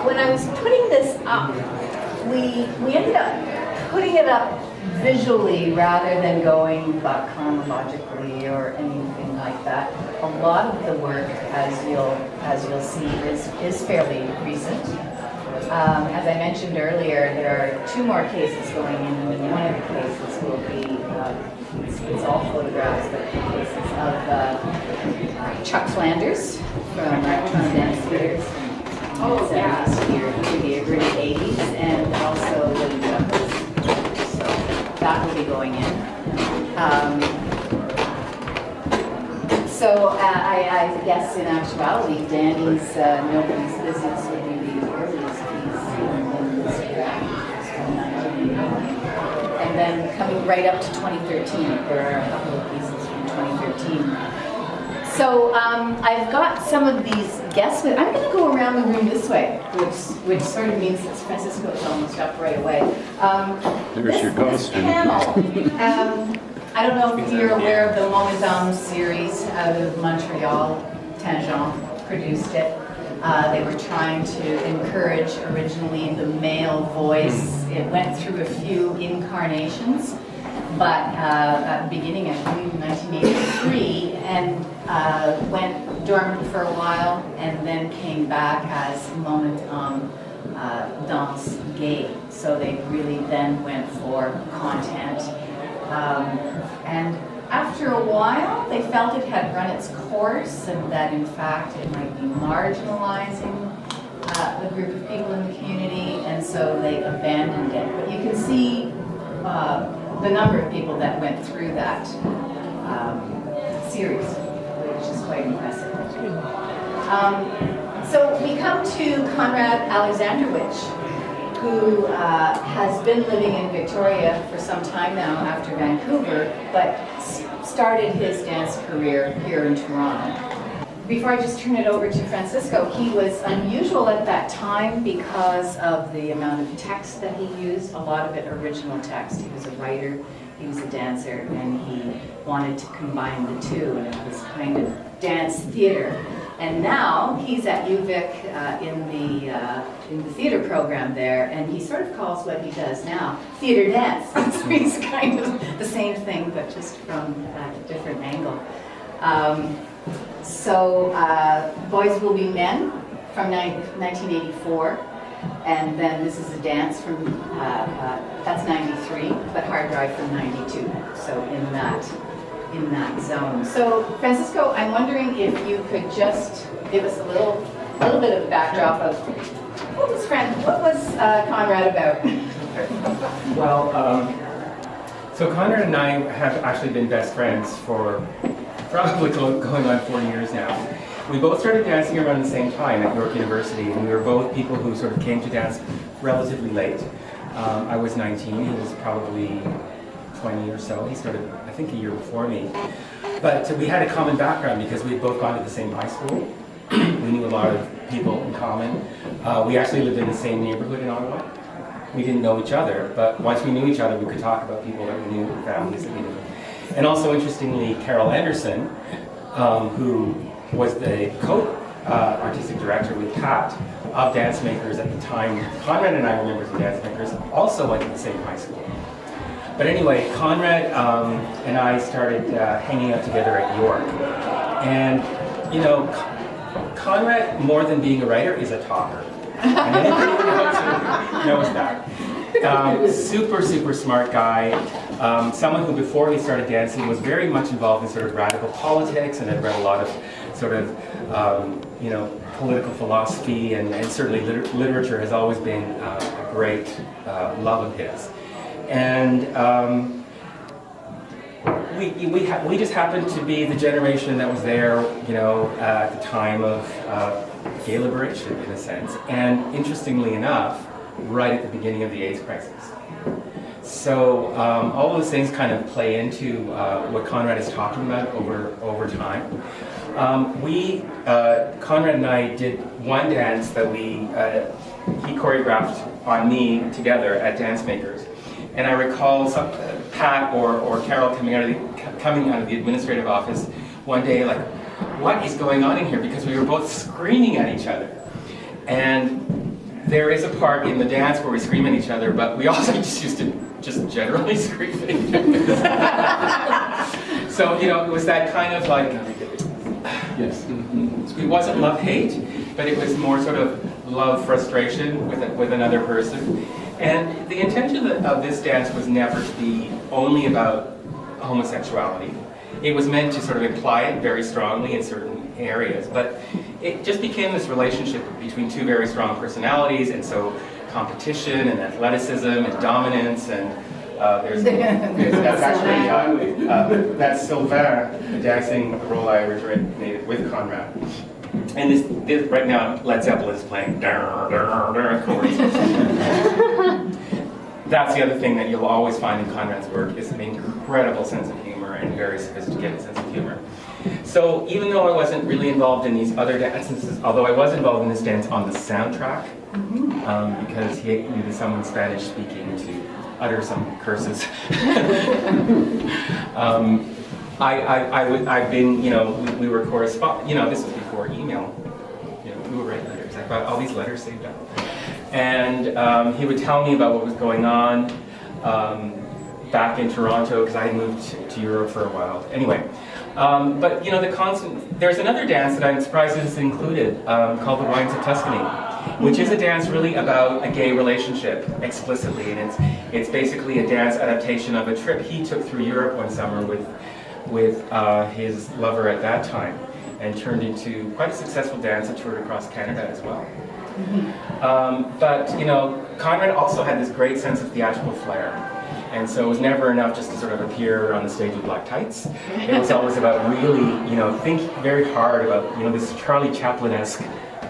when I was putting this up, we ended up putting it up visually rather than going back chronologically or anything like that. A lot of the work, as you'll see, is fairly recent. As I mentioned earlier, there are 2 more cases going in, and one of the cases will be, it's all photographs, but the cases of Chuck Flanders from Toronto Dance Theatres to the early 80s, and also Willie Douglas. So that will be going in. I guess in actuality, Danny's Nobody's Business would be the earliest piece in this era, from 1980. And then coming right up to 2013, there are a couple of pieces from 2013. So I've got some of these guests. I'm going to go around the room this way, which sort of means that Francisco is almost up right away. There's your costume. This panel, I don't know if you're aware of the Monazam series out of Montreal. Tangent produced it. They were trying to encourage originally the male voice. It went through a few incarnations, but at the beginning, I believe, 1983, and went dormant for a while, and then came back as Moment Danse Gay. So they really then went for content. And after a while, they felt it had run its course and that, in fact, it might be marginalizing a group of people in the community, and so they abandoned it. But you can see the number of people that went through that series, which is quite impressive. So we come to Conrad Alexandrovich, who has been living in Victoria for some time now after Vancouver, but started his dance career here in Toronto. Before I just turn it over to Francisco, he was unusual at that time because of the amount of text that he used, a lot of it original text. He was a writer, he was a dancer, and he wanted to combine the two, and it was kind of dance theater. And now he's at UVic in the theater program there, and he sort of calls what he does now theater dance. So he's kind of the same thing, but just from a different angle. Boys Will Be Men from 1984, and then this is a dance from, that's 93, but Hard Drive from 92, so in that zone. So Francisco, I'm wondering if you could just give us a little bit of a backdrop of what was Conrad about? Well, so Conrad and I have actually been best friends for probably going on 40 years now. We both started dancing around the same time at York University, and we were both people who sort of came to dance relatively late. I was 19, he was probably 20 or so. He started, I think, a year before me. But we had a common background because we had both gone to the same high school. We knew a lot of people in common. We actually lived in the same neighborhood in Ottawa. We didn't know each other, but once we knew each other, we could talk about people that we knew, families that we knew. And also, interestingly, Carol Anderson, who was the co-artistic director with Pat of Dance Makers at the time. Conrad and I were members of Dance Makers, also went to the same high school. But anyway, Conrad and I started hanging out together at York. And, you know, Conrad, more than being a writer, is a talker. And anybody who knows that. Super, super smart guy. Someone who, before he started dancing, was very much involved in sort of radical politics and had read a lot of sort of, political philosophy, and certainly literature has always been a great love of his. And we just happened to be the generation that was there, at the time of gay liberation, in a sense. And interestingly enough, right at the beginning of the AIDS crisis. So all those things kind of play into what Conrad is talking about over time. Conrad and I did one dance that he choreographed on me together at Dance Makers. And I recall Pat or Carol coming out of the administrative office one day, like, what is going on in here? Because we were both screaming at each other. And there is a part in the dance where we scream at each other, but we also just used to just generally scream at each other. So, you know, it was that kind of like, Yes. it wasn't love-hate, but it was more sort of love-frustration with another person. And the intention of this dance was never to be only about homosexuality. It was meant to sort of imply it very strongly in certain areas, but it just became this relationship between two very strong personalities, and so competition and athleticism and dominance, and that's actually that's Sylvain dancing role I originated with Conrad. And this right now Led Zeppelin is playing chords. That's the other thing that you'll always find in Conrad's work is an incredible sense of humor and very sophisticated sense of humor. So even though I wasn't really involved in these other dances, although I was involved in this dance on the soundtrack, because he needed someone Spanish speaking to utter some curses. I've been, you know, we were corresponding, you know, this was before email, you know, we would write letters. I've got all these letters saved up. And he would tell me about what was going on back in Toronto, because I had moved to Europe for a while. Anyway, but you know, there's another dance that I'm surprised is included, called the Wines of Tuscany, which is a dance really about a gay relationship explicitly, and it's basically a dance adaptation of a trip he took through Europe one summer with his lover at that time, and turned into quite a successful dance that toured across Canada as well. But you know, Conrad also had this great sense of theatrical flair, and so it was never enough just to sort of appear on the stage with black tights. It was always about really, you know, think very hard about, you know, this Charlie Chaplin-esque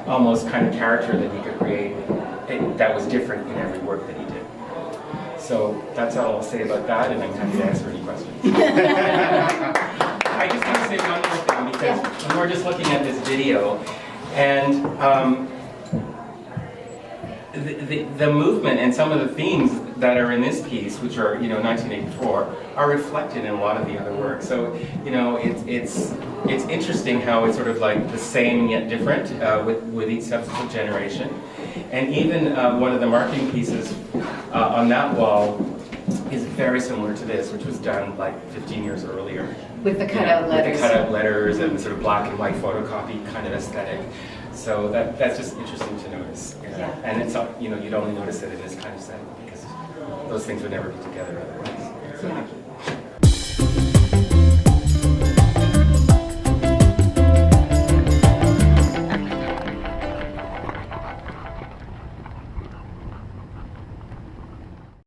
almost kind of character that he could create that was different in every work that he did. So that's all I'll say about that, and I'm happy to answer any questions. I just want to say one more thing, because we were just looking at this video, and the movement and some of the themes that are in this piece, which are, you know, 1984, are reflected in a lot of the other work. So, you know, it's interesting how it's sort of like the same yet different with each subsequent generation. And even one of the marketing pieces on that wall is very similar to this, which was done like 15 years earlier. With the cutout letters. With the cutout letters and the sort of black and white photocopy kind of aesthetic. So that's just interesting to notice. Yeah. And it's, you know, you'd only notice it in this kind of setting because those things would never be together otherwise. So thank you.